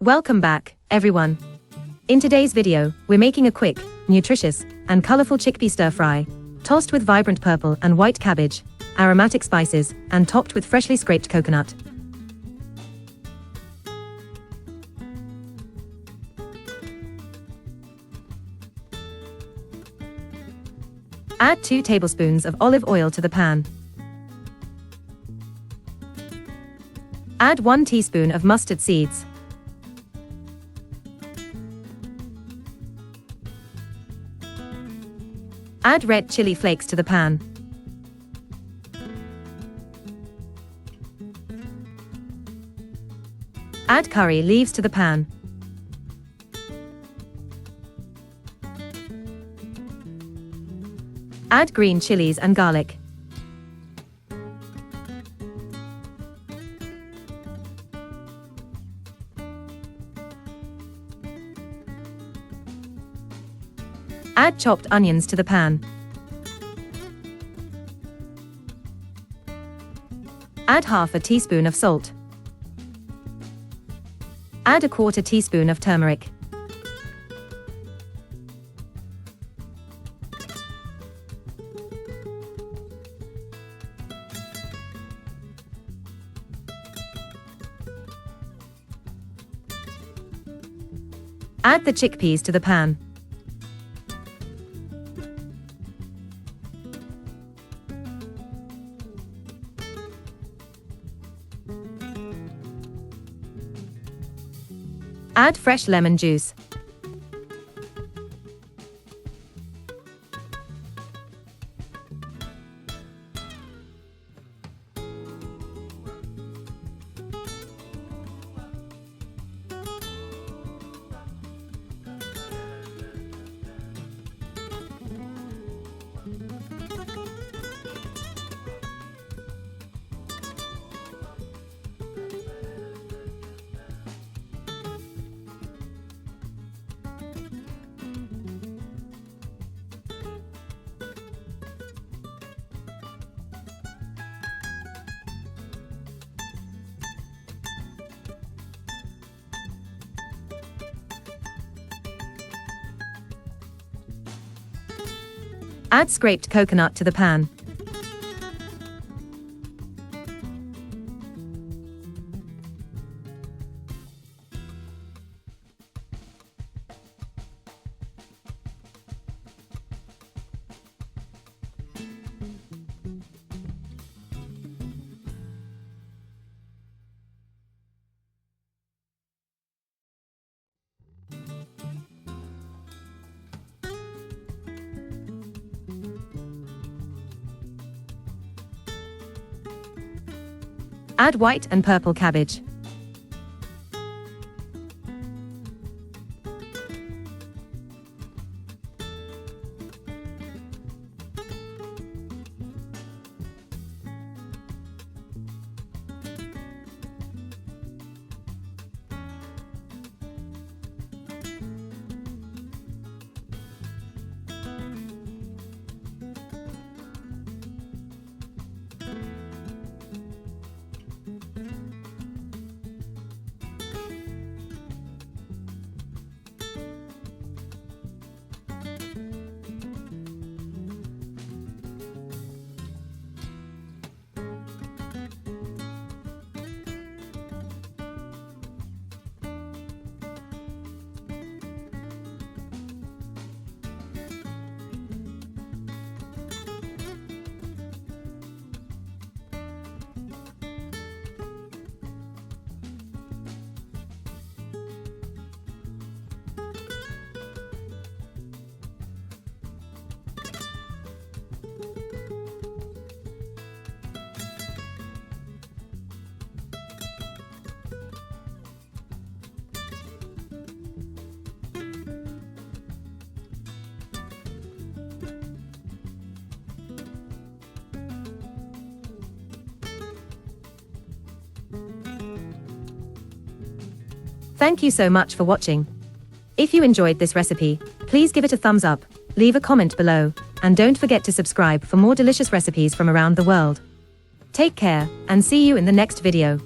Welcome back, everyone. In today's video, we're making a quick, nutritious, and colorful chickpea stir-fry, tossed with vibrant purple and white cabbage, aromatic spices, and topped with freshly scraped coconut. Add 2 tablespoons of olive oil to the pan. Add 1 teaspoon of mustard seeds. Add red chili flakes to the pan. Add curry leaves to the pan. Add green chilies and garlic. Add chopped onions to the pan. Add half a teaspoon of salt. Add a quarter teaspoon of turmeric. Add the chickpeas to the pan. Add fresh lemon juice. Add scraped coconut to the pan. Add white and purple cabbage. Thank you so much for watching. If you enjoyed this recipe, please give it a thumbs up, leave a comment below, and don't forget to subscribe for more delicious recipes from around the world. Take care, and see you in the next video.